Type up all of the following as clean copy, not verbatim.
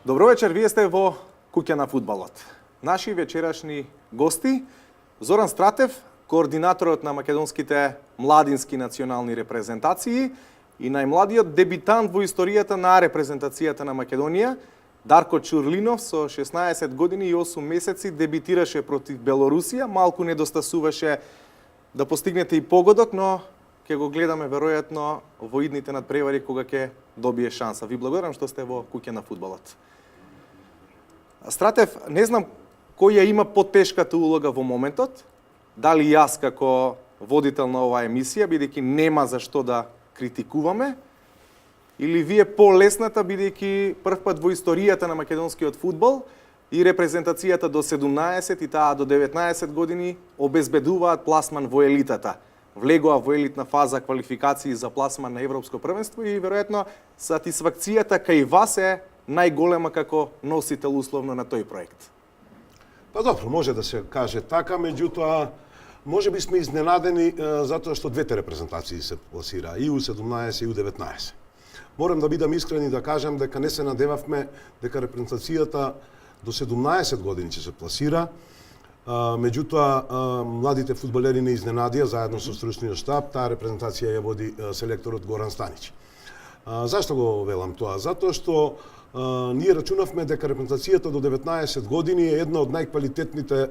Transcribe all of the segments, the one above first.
Добро вечер, вие сте во Куќа на фудбалот. Наши вечерашни гости Зоран Стратев, координаторот на македонските младински национални репрезентации и најмладиот дебитант во историјата на репрезентацијата на Македонија, Дарко Чурлинов со 16 години и 8 месеци дебитираше против Белорусија, малку недостасуваше да постигнете и погодок, но ќе го гледаме веројатно во идните надпревари кога ќе добие шанса. Ви благодарам што сте во Куќа на фудбалот. Стратев, не знам кој ја има потешката улога во моментот, дали јас како водител на оваа емисија, бидејќи нема за што да критикуваме, или вие полесната, бидејќи прв пат во историјата на македонскиот фудбал и репрезентацијата до 17 и таа до 19 години обезбедуваат пласман во елитата. Влегоа во елитна фаза квалификации за пласман на Европско првенство и веројатно сатисфакцијата кај вас е најголема како носител условно на тој проект. Па добро, може да се каже така, меѓутоа може би сме изненадени затоа што двете репрезентации се пласираа, и U17 и U19. Морам да бидам искрен и да кажам дека не се надевавме дека репрезентацијата до 17 години ќе се пласира. Меѓутоа, младите фудбалери не изненадија заедно со стручниот штаб, таа репрезентација ја води селекторот Горан Станич. Зашто го велам тоа? Затоа што ние рачунавме дека репрезентацијата до 19 години е една од најквалитетните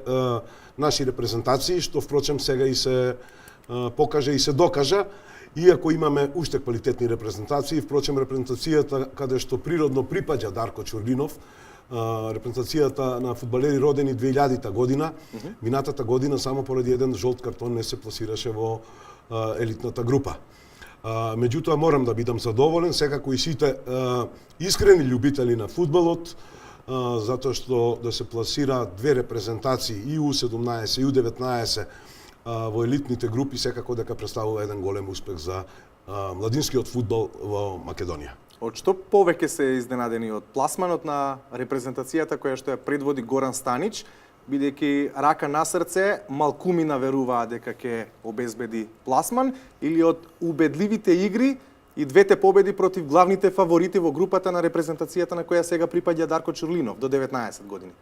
наши репрезентации, што впрочем сега и се покажа и се докажа, иако имаме уште квалитетни репрезентации, впрочем репрезентацијата каде што природно припаѓа Дарко Чурлинов, репрезентацијата на фудбалери родени 2000 година, минатата година само поради еден жолт картон не се пласираше во елитната група. Меѓутоа морам да бидам задоволен, секако и сите искрени љубители на фудбалот, затоа што да се пласираат две репрезентации и U17 и U19 во елитните групи, секако дека представува еден голем успех за младинскиот фудбал во Македонија. Од што повеќе се изненадени од пласманот на репрезентацијата која што ја предводи Горан Станич, бидејќи рака на срце малкумина веруваа дека ќе обезбеди пласман, или од убедливите игри и двете победи против главните фаворити во групата на репрезентацијата на која сега припаѓа Дарко Чурлинов до 19 години?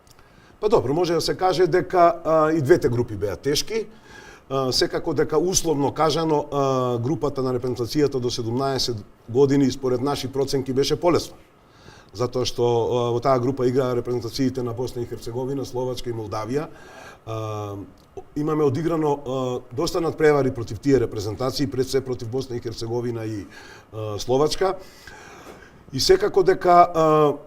Па добро, може да се каже дека и двете групи беа тешки. Секако дека условно кажано групата на репрезентацијата до 17 години според наши проценки беше полесна. Затоа што во таа група играа репрезентациите на Босна и Херцеговина, Словачка и Молдавија. Имаме одиграно доста надпревари против тие репрезентации, пред се против Босна и Херцеговина и Словачка. И секако дека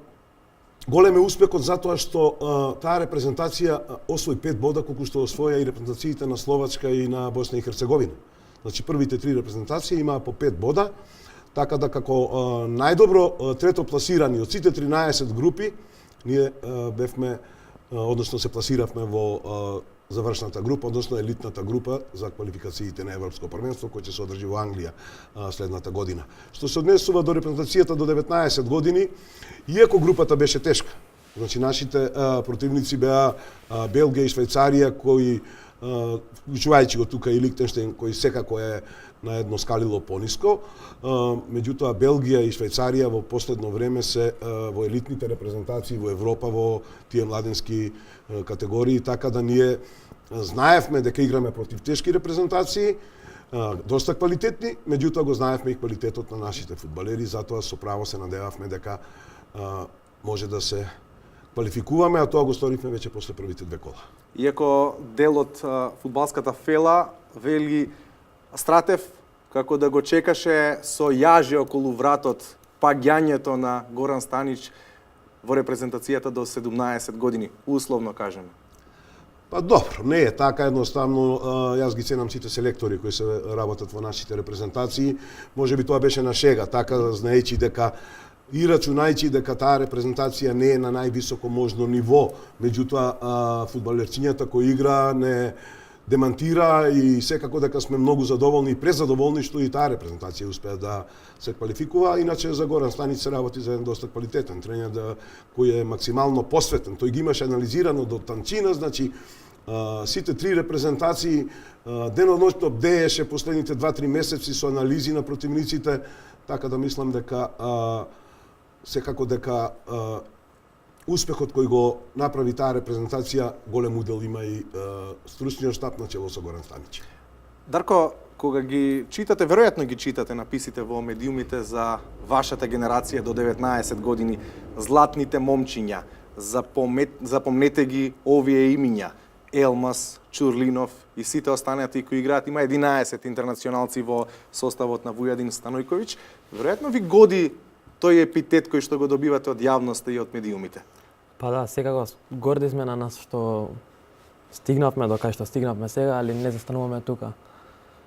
голем е успехот затоа што таа репрезентација освои 5 бода, колку што освоја и репрезентациите на Словачка и на Босна и Херцеговина. Значи првите 3 репрезентации имаа по 5 бода, така да како најдобро трето пласирани од сите 13 групи, ние бевме, односно се пласиравме во завршната група, односно елитната група за квалификациите на Европско првенство кој ќе се одржи во Англија следната година. Што се однесува до репрезентацијата до 19 години, иако групата беше тешка. Значи нашите противници беа Белгија и Швајцарија, кои вклучувајќи го тука и Лихтенштеин, кој секако е на едно скалило пониско. Меѓутоа Белгија и Швајцарија во последно време се во елитните репрезентации во Европа во тие младински категории, така да ние знаевме дека играме против тешки репрезентации, доста квалитетни, меѓутоа го знаевме и квалитетот на нашите фудбалери, затоа со право се надевавме дека може да се квалификуваме, а тоа го сторивме веќе после првите 2 кола. Иако дел од фудбалската фела вели Стратев како да го чекаше со јаже околу вратот паѓањето на Горан Станич во репрезентацијата до 17 години, условно кажено. Па добро, не е така едноставно. Јас ги ценам сите селектори кои се работат во нашите репрезентации. Може би тоа беше на шега, така знаејќи дека и рачунајќи дека таа репрезентација не е на највисоко можно ниво, меѓутоа фудбалерчињата кои игра не демантира и секако дека сме многу задоволни и презадоволни што и таа репрезентација успеа да се квалификува. Иначе за Горан Станич се работи за еден доста квалитетен тренер кој е максимално посветен. Тој ги имаше анализирано до танчина, значи сите 3 репрезентации деноношно бдееше последните 2-3 месеци со анализи на противниците, така да мислам дека секако дека успехот кој го направи таа репрезентација голем удел има и стручниот штаб на чело со Горан Станич. Дарко, кога ги читате, веројатно ги читате написите во медиумите за вашата генерација до 19 години, златните момчиња, запомнете ги овие имиња: Елмас, Чурлинов и сите останати кои играат. Има 11 интернационалци во составот на Вујадин Станојковиќ. Веројатно ви годи тој епитет кој што го добивате од јавноста и од медиумите. Па да, секако горди сме на нас што стигнавме до кај што стигнавме сега, али не застануваме тука.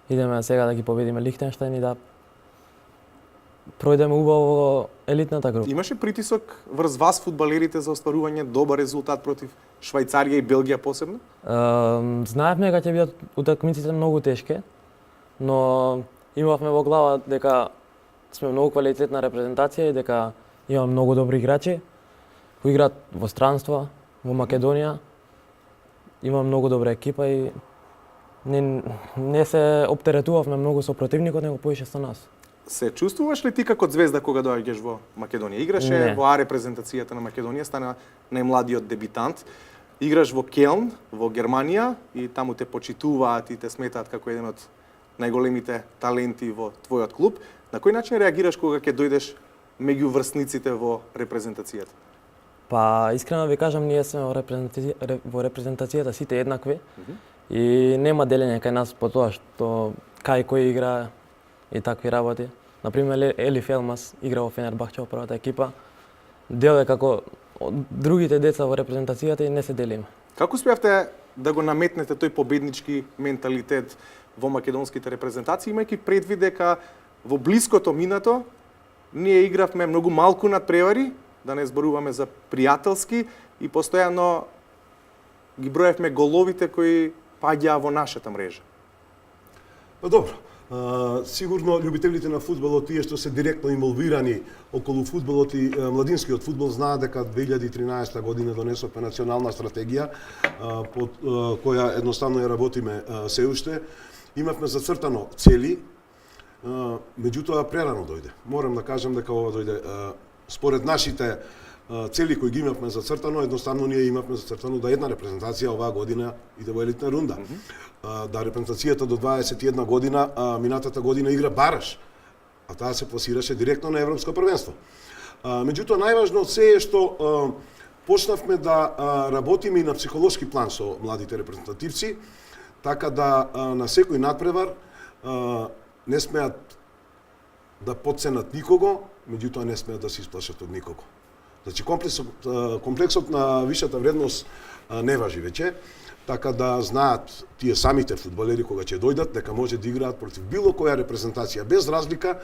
Идеме сега да ги победиме Лихтенштајн и да пројдеме убаво во елитната група. Имаше притисок врз вас фудбалерите за остварување добар резултат против Швајцарија и Белгија посебно? Знаевме дека ќе бидат утакмиците многу тешки, но имавме во глава дека сме многу квалитетна репрезентација и дека има многу добри играчи кои играат во странство, во Македонија. Има многу добра екипа и не се оптеретувавме многу со противникот, него поише со нас. Се чувствуваш ли ти како звезда кога доаѓаш во Македонија? Играше Не. во А репрезентацијата на Македонија, стана најмладиот дебитант. Играш во Келн, во Германија, и таму те почитуваат и те сметаат како еден од најголемите таленти во твојот клуб. На кој начин реагираш кога ќе дојдеш меѓу врсниците во репрезентацијата? Па, искрено ви кажам, ние сме во репрезентацијата сите еднакви и нема делење кај нас по тоа што кај кој игра и такви работи. Например, Елиф Елмас игра во Фенербахче во првата екипа. Дел е како од другите деца во репрезентацијата и не се делиме. Како успеавте да го наметнете тој победнички менталитет во македонските репрезентации, имајќи предвид дека во блиското минато ние игравме многу малку надпревари, да не зборуваме за пријателски, и постојано ги броевме головите кои паѓаа во нашата мрежа? Па добро, сигурно љубителите на фудбалот, тие што се директно инволвирани околу фудбалот и младинскиот фудбал, знаат дека 2013 година донесовме национална стратегија под која едноставно ја работиме се уште. Имавме зацртано цели, меѓутоа прерано дојде. Морам да кажам дека ова дојде според нашите цели кои ги имавме зацртано, едноставно ние имавме зацртано да една репрезентација оваа година иде во елитна рунда. Да репрезентацијата до 21 година минатата година игра бараш, а таа се пласираше директно на европско првенство. Меѓутоа најважно од се е што почнавме да работиме и на психолошки план со младите репрезентативци, така да на секој надпревар не смеат да потценат никого, меѓутоа не смеат да се исплашат од никого. Значи комплексот на висшата вредност не важи веќе, така да знаат тие самите фудбалери кога ќе дојдат дека може да играат против било која репрезентација без разлика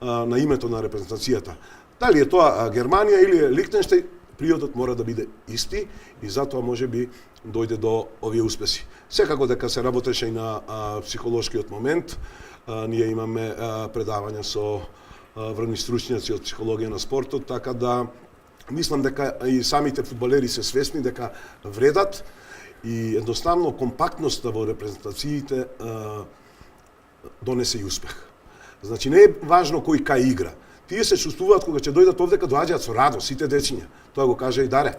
на името на репрезентацијата. Дали е тоа Германија или Лихтенштајн, приодот мора да биде исти и затоа може би дојде до овие успеси. Секако дека се работеше и на психолошкиот момент. Ние имаме предавања со врвни стручњаци од психологија на спортот, така да мислам дека и самите фудбалери се свесни дека вредат и едноставно компактноста во репрезентациите донесе и успех. Значи не е важно кој кај игра. Тие се чувствуваат кога ќе дојдат овде, доаѓаат со радост, сите дечиња. Тоа го каже и Даре.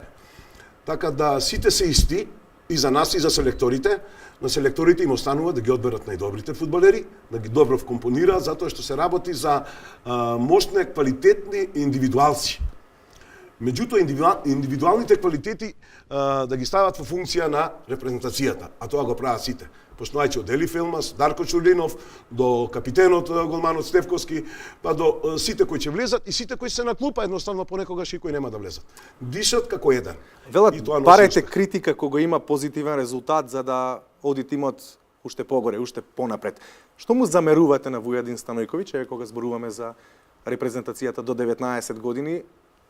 Така да сите се исти и за нас и за селекторите. На селекторите им останува да ги одберат најдобрите фудбалери, да ги добро вкомпонираат, затоа што се работи за мощни, квалитетни индивидуалци. Меѓутоа, индивидуалните квалитети да ги стават во функција на репрезентацијата, а тоа го прават сите. Почнувајќи од Елиф Елмас, Дарко Чурлинов, до капитенот голманот Стевковски, па до сите кои ќе влезат и сите кои се на клупа, едноставно понекогаш и кои нема да влезат. Дишат како еден. Велат, барете критика кога има позитивен резултат за да оди тимот уште погоре, уште понапред. Што му замерувате на Вујадин Станојковиќ, кога зборуваме за репрезентацијата до 19 години,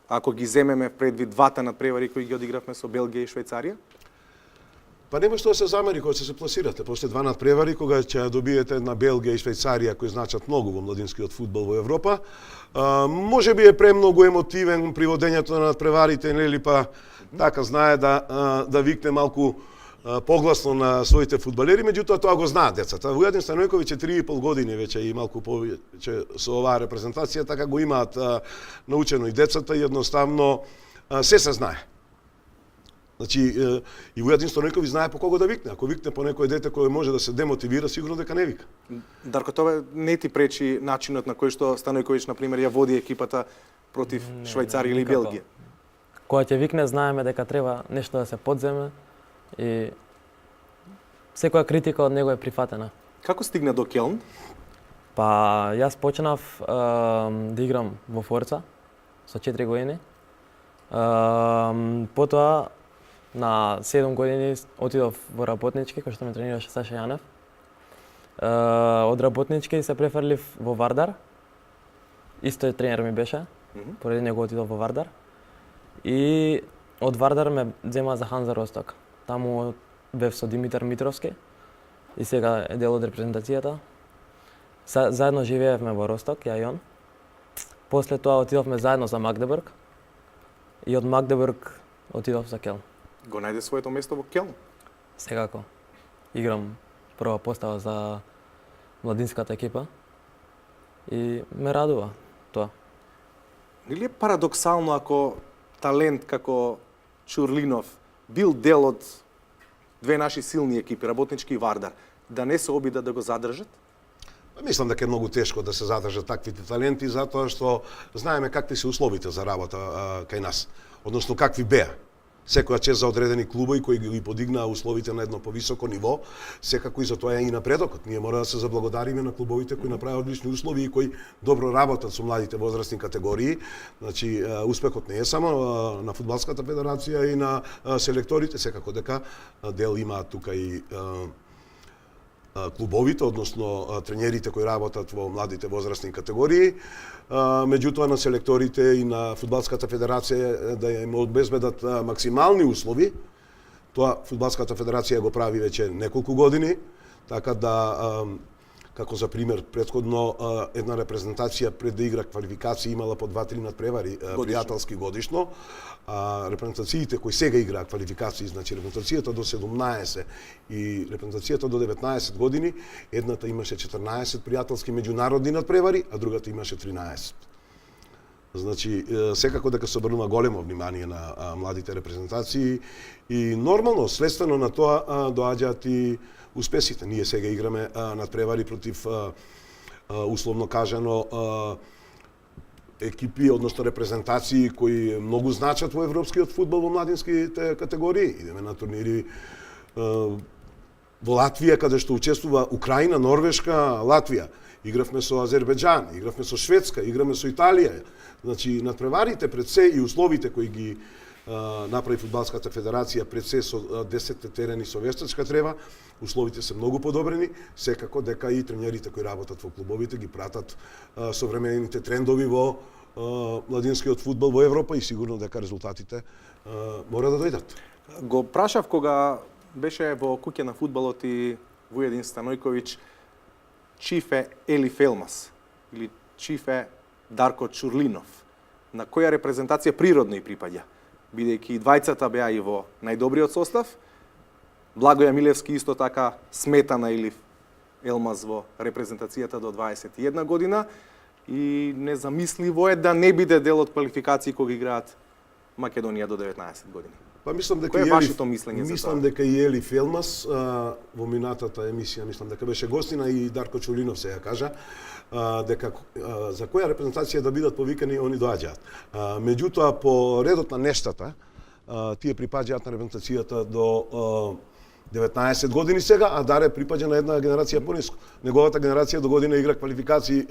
ако ги земеме предвид двата надпревари кои ги одигравме со Белгија и Швајцарија? Па нема што да се замери кога се пласирате. После два надпревари, кога ќе добиете една Белгија и Швајцарија кои значат многу во младинскиот фудбал во Европа, може би е премногу емотивен при водењето на надпреварите, нели, па така знае да викне малку погласно на своите фудбалери, меѓутоа тоа го знаат децата. Вујадин Станојковиќ е 3,5 години веќе и малку повеќе со оваа репрезентација, така го имаат научено и децата и едноставно се знае. Значи, и Вујадин Стојковиќ знае по кого да викне. Ако викне по некој дете кој може да се демотивира, сигурно дека не вика. Дарко, тоа не ти пречи начинот на кој што Станојковиќ, например, ја води екипата против Швајцарија или никако. Белгија? Кога ќе викне, знаеме дека треба нешто да се подземе и секоја критика од него е прифатена. Како стигна до Келн? Па јас почнав да играм во Форца со 4 години. Потоа на 7 години отидов во Работнички, кој што ме тренираше Саша Јанев. Од Работнички се префрлив во Вардар. Исто тренер ми беше, поради него отидов во Вардар. И од Вардар ме зема за Ханза Росток. Таму бев со Димитар Митровски и сега е дел од репрезентацијата. Заедно живеевме во Росток, ја и он. После тоа отидовме заедно за Магдебург и од Магдебург отидов за Келн. Го најде своето место во Келн? Секако. Играм прва постава за младинската екипа и ме радува тоа. Нели е парадоксално ако талент како Чурлинов бил дел од две наши силни екипи, Работнички и Вардар, да не се обида да го задржат? Мислам дека е многу тешко да се задржат таквите таленти, затоа што знаеме какви се условите за работа кај нас, односно какви беа. Секоја чест за одредени клубови кои ги подигнаа условите на едно повисоко ниво, секако и за тоа е и напредокот. Ние мора да се заблагодариме на клубовите кои направи одлични услови и кои добро работат со младите возрастни категории. Значи, успехот не е само на Фудбалската федерација и на селекторите, секако дека дел имаат тука и клубовите, односно тренерите кои работат во младите возрастни категории, меѓутоа на селекторите и на Фудбалската федерација да им обезбедат максимални услови. Тоа Фудбалската федерација го прави веќе неколку години, така да како за пример претходно една репрезентација пред да игра квалификации имала по 2-3 надпревари пријателски годишно. Репрезентациите кои сега играат квалификации, значи репрезентацијата до 17 и репрезентацијата до 19 години, едната имаше 14 пријателски меѓународни надпревари, а другата имаше 13. Значи, секако дека се обрнува големо внимание на младите репрезентации и нормално, следствено на тоа доаѓаат и успесите. Ние сега играме надпревари против, условно кажано, екипи, односно репрезентации кои многу значат во европскиот фудбал во младинските категории. Идеме на турнири во Латвија, каде што учествува Украина, Норвешка, Латвија. Игравме со Азербејџан, игравме со Шведска, играме со Италија. Значи, надпреварите пред се и условите кои ги направи Фудбалската федерација пред се со 10 терени со вештачка трева, условите се многу подобрени, секако дека и тренерите кои работат во клубовите ги пратат современите трендови во младинскиот фудбал во Европа и сигурно дека резултатите мора да дојдат. Го прашав кога беше во куќа на фудбалот и Вујадин Станојковиќ, чиф е Ели Фелмас или чиф е Дарко Чурлинов, на која репрезентација природно и припаѓа, бидејќи и двајцата беа и во најдобриот состав. Благоја Милевски исто така сметана или Елмаз во репрезентацијата до 21 година и незамисливо е да не биде дел од квалификации кога играат Македонија до 19 години. Па мислам дека Кој е вашето мислење за тоа? Мислам дека и Ели Фелмас во минатата емисија, мислам дека беше гостина и Дарко Чулинов се ја кажа, дека за која репрезентација да бидат повикани они доаѓаат. Меѓутоа по редот на нештата тие припаѓаат на репрезентацијата до 19 години сега, а Даре припаѓа на една генерација пониско. Неговата генерација до година игра квалификации,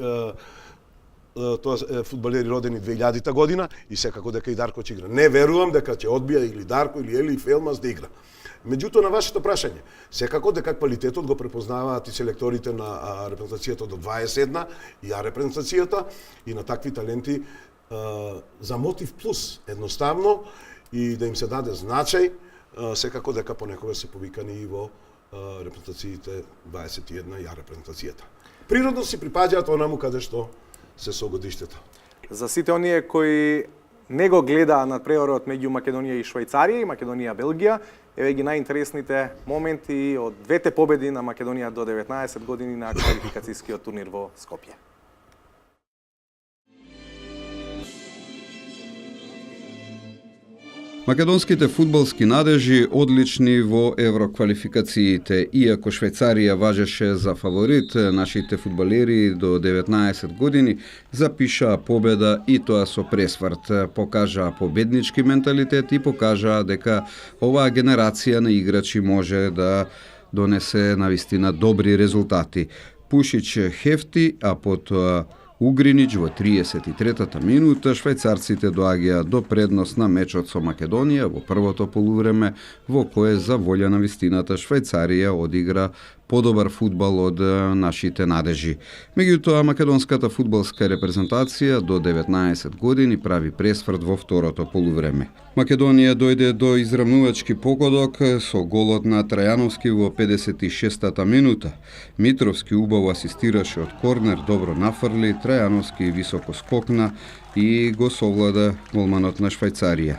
тоа е фудбалери родени 2000 година и секако дека и Дарко ќе игра. Не верувам дека ќе одбија или Дарко или Ели Фелмас да игра. Меѓутоа на вашето прашање, секако дека квалитетот го препознаваат и селекторите на репрезентацијата до 21 и репрезентацијата и на такви таленти за мотив плюс едноставно и да им се даде значај, секако дека понекогаш се повикани и во репрезентациите 21 и репрезентацијата. Природно си припаѓаат онаму каде што се со годиштето. За сите оние кои не го гледаа надпреварот меѓу Македонија и Швајцарија и Македонија и Белгија, еве ги најинтересните моменти од двете победи на Македонија до 19 години на квалификацијскиот турнир во Скопје. Македонските фудбалски надежи одлични во евроквалификациите. Иако Швајцарија важеше за фаворит, нашите фудбалери до 19 години запишаа победа и тоа со пресврт. Покажаа победнички менталитет и покажаа дека оваа генерација на играчи може да донесе навистина добри резултати. Пушич хефти, а потоа Угринич во 33-та минута швајцарците доаѓаа до предност на мечот со Македонија во првото полувреме, во кое за волја на вистината Швајцарија одигра подобар фудбал од нашите надежи. Меѓутоа, македонската фудбалска репрезентација до 19 години прави пресврт во второто полувреме. Македонија дојде до изравнувачки погодок со голот на Трајановски во 56-та минута. Митровски убаво асистираше од корнер, добро нафрли, Трајановски високо скокна и го совлада голманот на Швајцарија.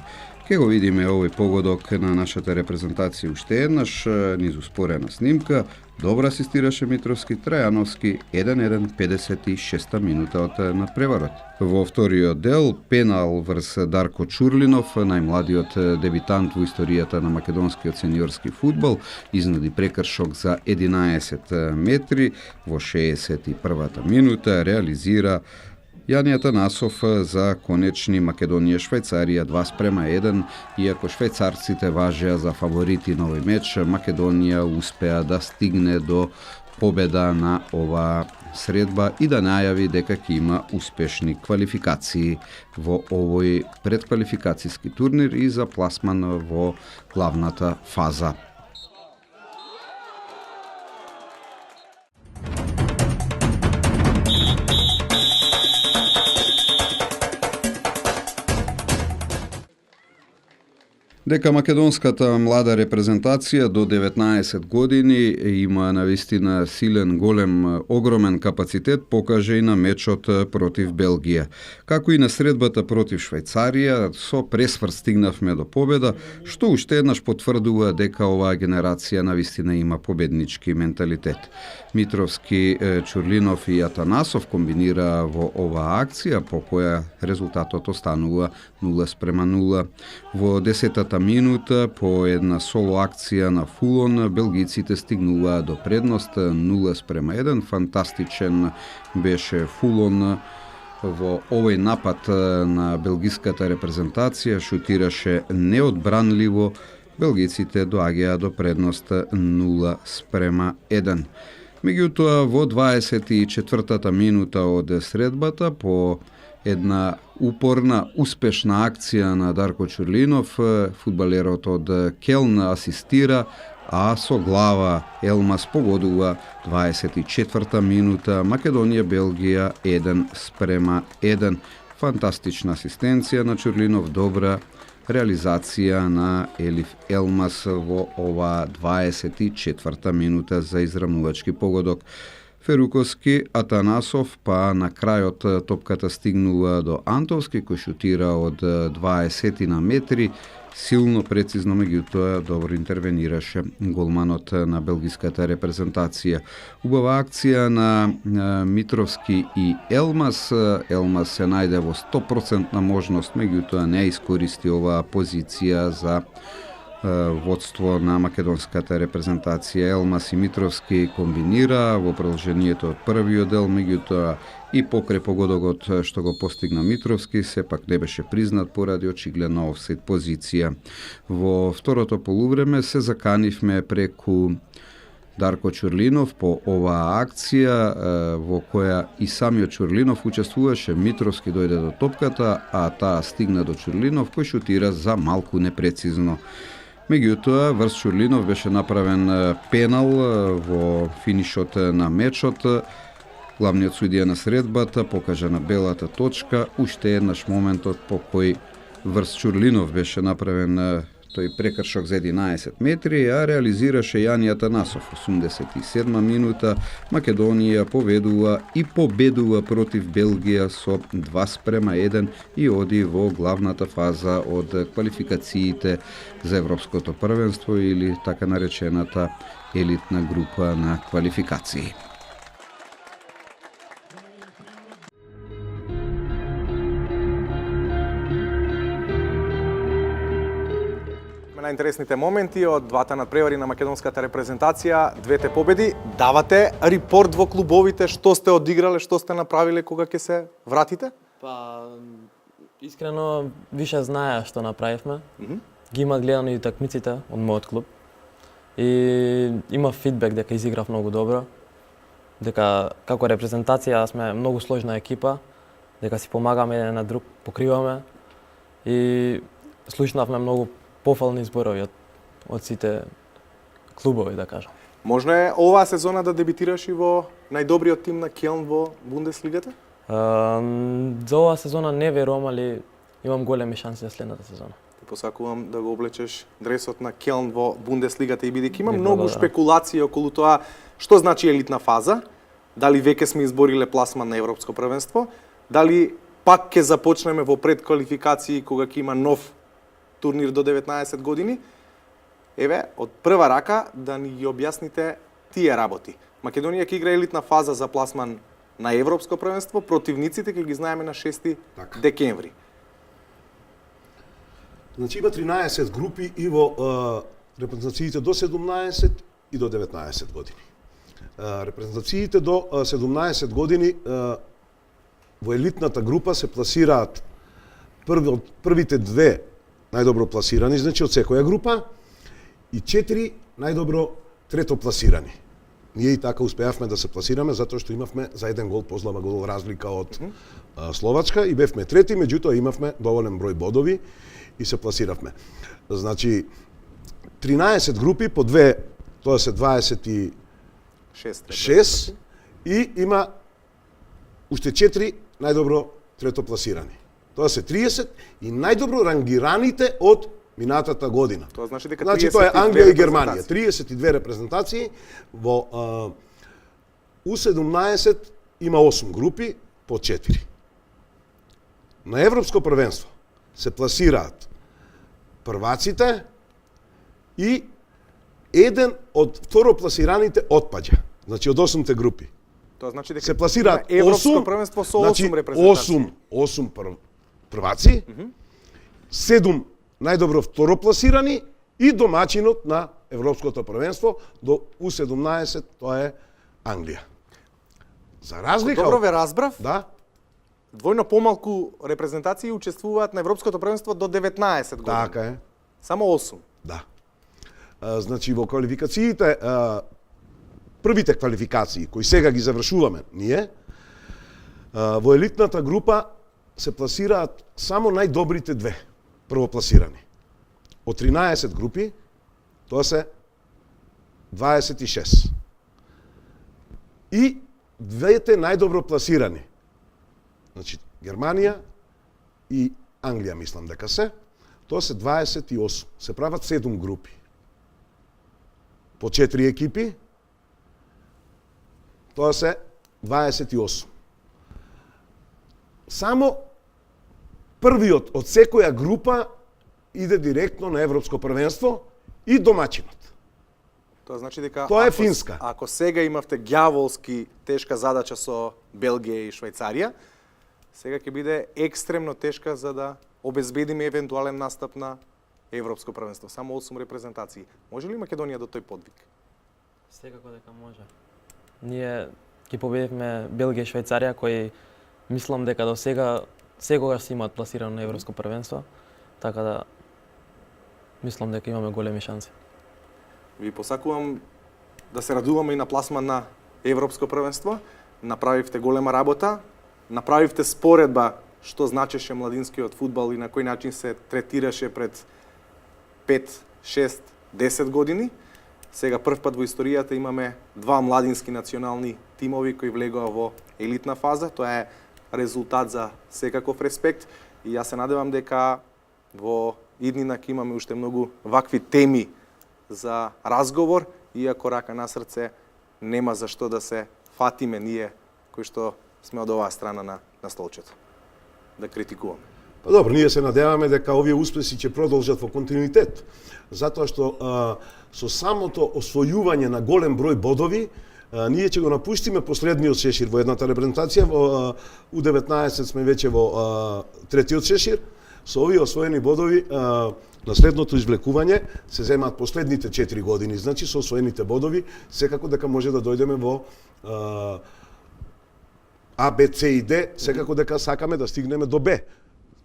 Ке го видиме овој погодок на нашата репрезентација уште еднаш, низ успорена снимка. Добро асистираше Митровски, Трајановски 1-1, 56-та минута од надпреварот. Во вториот дел пенал врз Дарко Чурлинов, најмладиот дебитант во историјата на македонскиот сениорски фудбал, изнуди прекршок за 11 метри во 61-та минута, реализира Јани Атанасов за конечни Македонија-Швајцарија 2:1, иако швајцарците важеа за фаворити на овој меч, Македонија успеа да стигне до победа на оваа средба и да најави дека ќе има успешни квалификации во овој предквалификацијски турнир и за пласман во главната фаза. Дека македонската млада репрезентација до 19 години има навистина силен, голем, огромен капацитет, покаже и на мечот против Белгија. Како и на средбата против Швајцарија, со пресврт стигнавме до победа, што уште еднаш потврдува дека оваа генерација навистина има победнички менталитет. Митровски, Чурлинов и Атанасов комбинираа во оваа акција, по која резултатот останува 0:0. Во 10-та минута, по една соло акција на Фулон, белгиците стигнуваа до предност 0:1. Фантастичен беше Фулон во овој напад на белгиската репрезентација, шутираше неодбранливо, белгиците доаѓаа до предност 0:1. Меѓутоа, во 24-та минута од средбата, по една упорна, успешна акција на Дарко Чурлинов, фудбалерот од Келн асистира, а со глава Елмас погодува 24-та минута, Македонија-Белгија 1:1. Фантастична асистенција на Чурлинов, добра реализација на Елиф Елмас во ова 24-та минута за изравнувачки погодок. Феруковски, Атанасов, па на крајот топката стигнува до Антовски, кој шутира од 20 на метри, силно, прецизно, меѓутоа добро интервенираше голманот на белгиската репрезентација. Убава акција на Митровски и Елмас. Елмас се најде во 100% можност, меѓутоа не искористи оваа позиција за водство на македонската репрезентација. Елмас и Митровски комбинира во продолжението од првиот дел, меѓутоа и покрај погодокот што го постигна Митровски, сепак не беше признат поради очигледна офсайд позиција. Во второто полувреме се заканивме преку Дарко Чурлинов по оваа акција, во која и самиот Чурлинов учествуваше. Митровски дојде до топката, а таа стигна до Чурлинов, кој шутира за малку непрецизно. Меѓутоа, врз Чурлинов беше направен пенал во финишот на мечот. Главниот судија на средбата покажа на белата точка уште еднаш моментот по кој врз Чурлинов беше направен тој прекршок за 11 метри, а реализираше Јани Атанасов. 87 минута, Македонија поведува и победува против Белгија со 2:1 и оди во главната фаза од квалификациите за Европското првенство или така наречената елитна група на квалификации. најинтересните моменти од двата надпревари на македонската репрезентација, двете победи. Давате репорт во клубовите, што сте одиграле, што сте направиле кога ќе се вратите? Па, искрено, више знаеа што направивме. Ги имат гледано и такмиците од мојот клуб. И има фидбек дека изиграв многу добро. Дека како репрезентација сме многу сложна екипа, дека си помагаме еден на друг, покриваме. И слушнавме многу пофални зборови од сите клубови, да кажам. Можно е оваа сезона да дебитираш и во најдобриот тим на Келн во Бундеслигата? За оваа сезона не верувам, али имам големи шанси за следната сезона. Ти посакувам да го облечеш дресот на Келн во Бундеслигата и бидејќи има Би многу требало, да. шпекулации околу тоа што значи елитна фаза, дали веќе сме избориле пласман на Европско првенство, дали пак ќе започнеме во предквалификации кога ќе има нов турнир до 19 години. Еве, од прва рака да ни ги објасните тие работи. Македонија ќе игра елитна фаза за пласман на Европско првенство, противниците ќе ги знаеме на 6 Така. декември. Значи има 13 групи и во репрезентациите до 17 и до 19 години. Репрезентациите до 17 години во елитната група се пласираат првите две најдобро пласирани, значи од секоја група, и 4 најдобро трето пласирани. Ние и така успеавме да се пласираме затоа што имавме за еден гол позлава гол разлика од Словачка и бевме трети, меѓутоа имавме доволен број бодови и се пласиравме. Значи 13 групи по две, тоа се 26 и има уште 4 најдобро трето пласирани. Тоа се 30 и најдобро рангираните од минатата година. Тоа значи дека Значи тоа е 32 Англија и Германија. репрезентации. 32 репрезентации во U17 има 8 групи по 4. На Европско првенство се пласираат прваците и еден од второпласираните отпаѓа. Значи од 8 групи. Тоа значи дека Се пласираат на Европско 8, првенство со 8 значи репрезентации. 8 прваци, 7 најдобро второпласирани и домаќинот на Европското првенство до U17, тоа е Англија. За разлика Добро ве разбрав. да, Двојно помалку репрезентации учествуваат на Европското првенство до 19 години. така е. Само 8. Да. Значи во квалификациите, првите квалификации кои сега ги завршуваме ние, во елитната група се пласираат само најдобрите две првопласирани. Од 13 групи, тоа се 26. И двете најдобро пласирани. Значи Германија и Англија мислам дека се, тоа се 28. Се прават 7 групи. По 4 екипи, тоа се 28. Само првиот од секоја група иде директно на Европско првенство и домаќинот. Тоа значи дека Тоа е ако- Финска. Ако сега имавте ѓаволски тешка задача со Белгија и Швајцарија, сега ќе биде екстремно тешка за да обезбедиме евентуален настап на Европско првенство. Само 8 репрезентации. Може ли Македонија до тој подвиг? Секако дека може. Ние ги победивме Белгија и Швајцарија, кои мислам дека до сега секогаш се имаат пласирано на Европско првенство, така да мислам дека имаме големи шанси. Ви посакувам да се радуваме и на пласман на Европско првенство. Направивте голема работа, направивте споредба што значеше младинскиот фудбал и на кој начин се третираше пред 5, 6, 10 години. Сега прв пат во историјата имаме два младински национални тимови кои влегоа во елитна фаза. Тоа е резултат за секаков респект и јас се надевам дека во иднина ќе имаме уште многу вакви теми за разговор, иако рака на срце нема за што да се фатиме ние кои што сме од оваа страна на столчето. Да критикуваме. Па добро, ние се надеваме дека овие успеси ќе продолжат во континуитет, затоа што со самото освојување на голем број бодови, ние ќе го напуштиме последниот шешир во едната репрезентација, во U19 сме веќе во третиот шешир, Со овие освоени бодови на следното извлекување се земаат последните 4 години. Значи со освоените бодови секако дека може да дојдеме во А, Б, С и Д, секако дека сакаме да стигнеме до Б.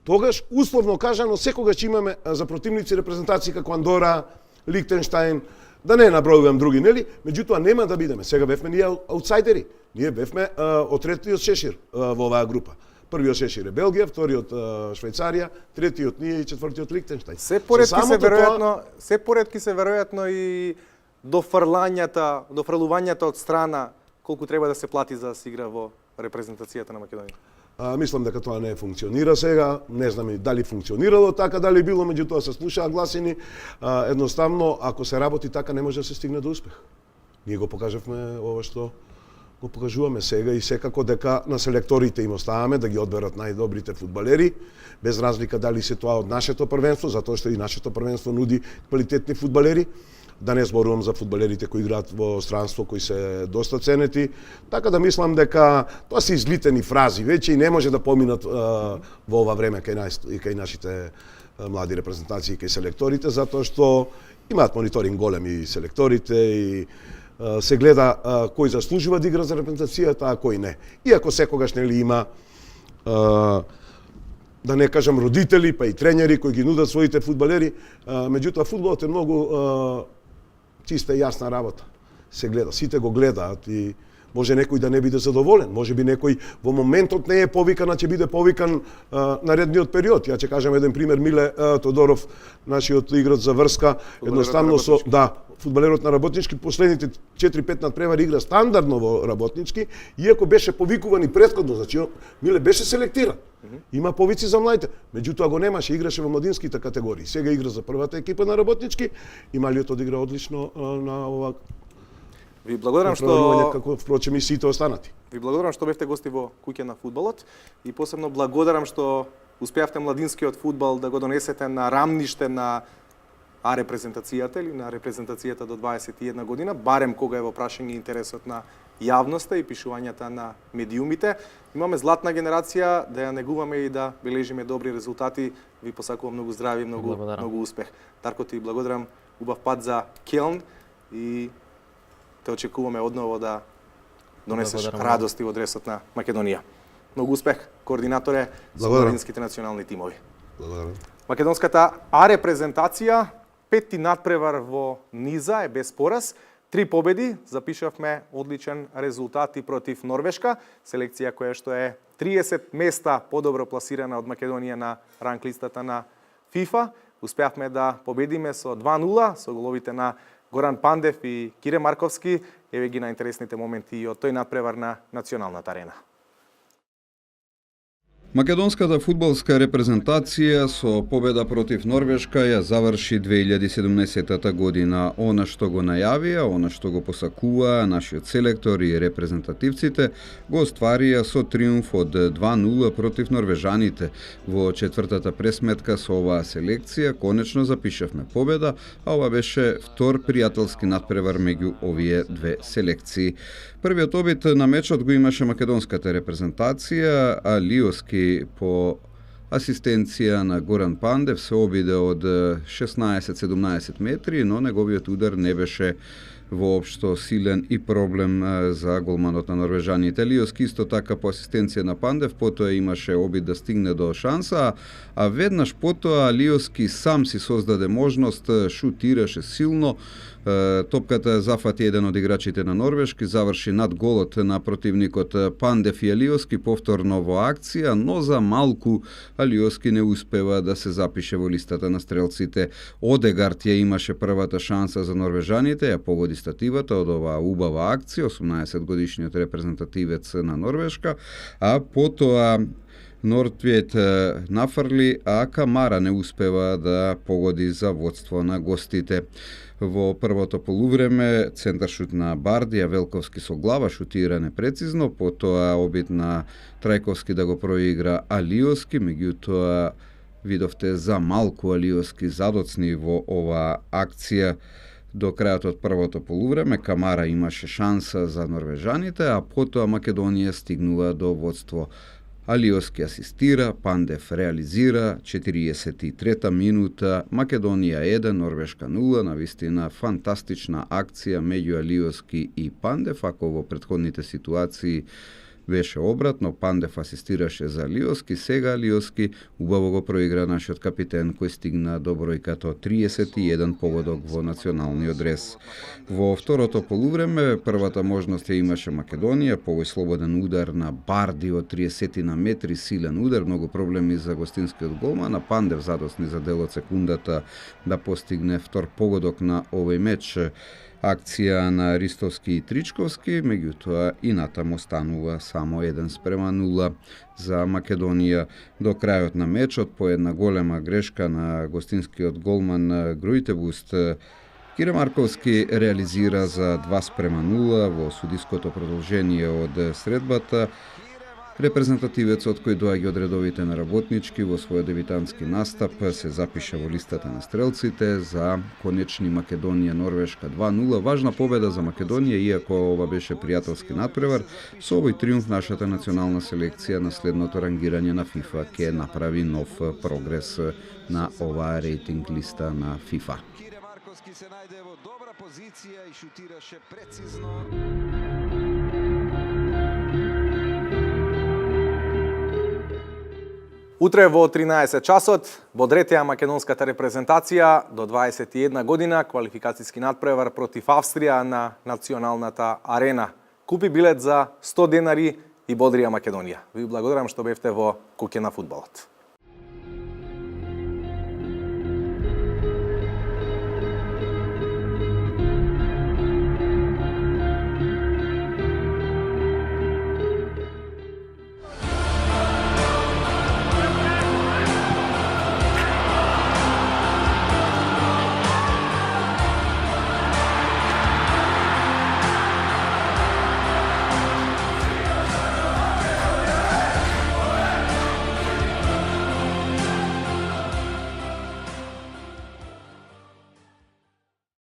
Тогаш, условно кажано, секогаш имаме за противници репрезентации како Андора, Лихтенштајн, да не набројувам други, нели? Меѓутоа нема да бидеме. Сега бевме ние аутсайдери. Ние бевме од третиот шешир во оваа група. Првиот шешир е Белгија, вториот Швајцарија, третиот ние и четвртиот Лихтенштајн. Се поретки се веројатно и дофрлувањата од страна колку треба да се плати за да се игра во репрезентацијата на Македонија. Мислам дека тоа не функционира сега, не знам и дали функционирало така, дали било, меѓутоа се слушаа гласини. Едноставно, ако се работи така, не може да се стигне до успех. Ние го покажавме ова што го покажуваме сега и секако дека на селекторите им оставаме да ги одберат најдобрите фудбалери, без разлика дали се тоа од нашето првенство, затоа што и нашето првенство нуди квалитетни фудбалери. Да не зборувам за фудбалерите кои играат во странство, кои се доста ценети. Така да мислам дека тоа се излитени фрази веќе и не може да поминат во ова време кај нашите млади репрезентации, кај селекторите, затоа што имаат мониторинг големи селекторите и се гледа кој заслужува да игра за репрезентацијата, а кој не. Иако секогаш нели има да не кажам родители, па и тренери кои ги нудат своите фудбалери, меѓутоа фудбалот е многу чиста и јасна работа. Се гледа, сите го гледаат и може некој да не биде задоволен, може би некој во моментот не е повикан, а ќе биде повикан наредниот период. Ја ќе кажам еден пример, Миле Тодоров, нашиот играч за врска, едноставно фудбалерот на Работнички последните 4-5 надпревари игра стандардно во Работнички, иако беше повикуван и претходно, значи Миле беше селектиран. Има повици за младите, меѓутоа го немаше, играше во младинските категории. Сега игра за првата екипа на Работнички и малиот одигра одлично на ова. Ви благодарам што како впрочем и сите останати. Ви благодарам што бевте гости во куќа на фудбалот и посебно благодарам што успеавте младинскиот фудбал да го донесете на рамниште на А репрезентацијата или на репрезентацијата до 21 година, барем кога е во прашање интересот на јавноста и пишувањата на медиумите. Имаме златна генерација, да ја негуваме и да бележиме добри резултати. Ви посакувам многу здравје и многу успех. Дарко, ти благодарам, убав пат за Келн и те очекуваме одново да донесеш радости во дресот на Македонија. Многу успех, координаторе за младинските национални тимови. Благодарам. Македонската А репрезентација, 5-ти надпревар во низа е без пораз. 3 победи, запишавме одличен резултат и против Норвешка, селекција која што е 30 места подобро пласирана од Македонија на ранглистата на ФИФА. Успеавме да победиме со 2-0 со головите на Горан Пандев и Кире Марковски. Еве ги најинтересните моменти и од тој надпревар на националната арена. Македонската фудбалска репрезентација со победа против Норвешка ја заврши 2017 година. Она што го најавија, она што го посакуваа нашиот селектор и репрезентативците, го остварија со триумф од 2-0 против норвежаните. Во четвртата пресметка со оваа селекција конечно запишавме победа, а ова беше втор пријателски надпревар меѓу овие две селекции. Првиот обид на мечот го имаше македонската репрезентација, а Лиоски по асистенција на Горан Пандев се обиде од 16-17 метри, но неговиот удар не беше воопшто силен и проблем за голманот на норвежаните. Лиоски исто така по асистенција на Пандев, потоа имаше обид да стигне до шанса, а веднаш потоа Лиоски сам си создаде можност, шутираше силно, топката зафати еден од играчите на Норвешки, заврши над голот на противникот. Пандев и Алиоски повторно во акција, но за малку Алиоски не успева да се запише во листата на стрелците. Одегард ја имаше првата шанса за норвежаните, ја погоди стативата од оваа убава акција, 18 годишниот репрезентативец на Норвешка, а потоа Нортвиет нафрли, а Камара не успева да погоди за водство на гостите. Во првото полувреме центаршут на Бардија, Велковски со глава шутира непрецизно, потоа обид на Трајковски да го проигра Алиоски, меѓутоа видовте за малку Алиоски задоцни во оваа акција. До крајот од првото полувреме Камара имаше шанса за норвежаните, а потоа Македонија стигнува до водство. Алиоски асистира, Пандев реализира, 43-та минута, Македонија 1, Норвешка 0, навистина фантастична акција меѓу Алиоски и Пандев, ако во претходните ситуации беше обратно, Пандев асистираше за Алиоски, сега Алиоски убаво го проигра нашиот капитен кој стигна до бројката 31 погодок во националниот дрес. Во второто полувреме првата можност ја имаше Македонија, по овој слободен удар на Барди од 30 на метри, силен удар, многу проблеми за гостинскиот голман, а Пандев задосни за дел од секундата да постигне втор погодок на овој меч. Акција на Ристовски и Тричковски, меѓутоа и натаму станува само 1:0 за Македонија. До крајот на мечот, по една голема грешка на гостинскиот голман Грујтебуст, Кире Марковски реализира за 2:0 во судиското продолжение од средбата. Репрезентативецот кој доаѓа од редовите на работнички во својот дебитантски настап се запиша во листата на стрелците за конечни Македонија-Норвешка 2:0. Важна победа за Македонија, иако ова беше пријателски надпревар. Со овој триумф нашата национална селекција на следното рангирање на ФИФА ќе направи нов прогрес на оваа рейтинг листа на ФИФА. Кире Марковски се најде во добра позиција и шутираше прецизно. Утре во 13 часот во Дретеја македонската репрезентација до 21 година квалификацијски надпревар против Австрија на националната арена. Купи билет за 100 денари и бодрија Македонија. Ви благодарам што бевте во Куќе на фудбалот.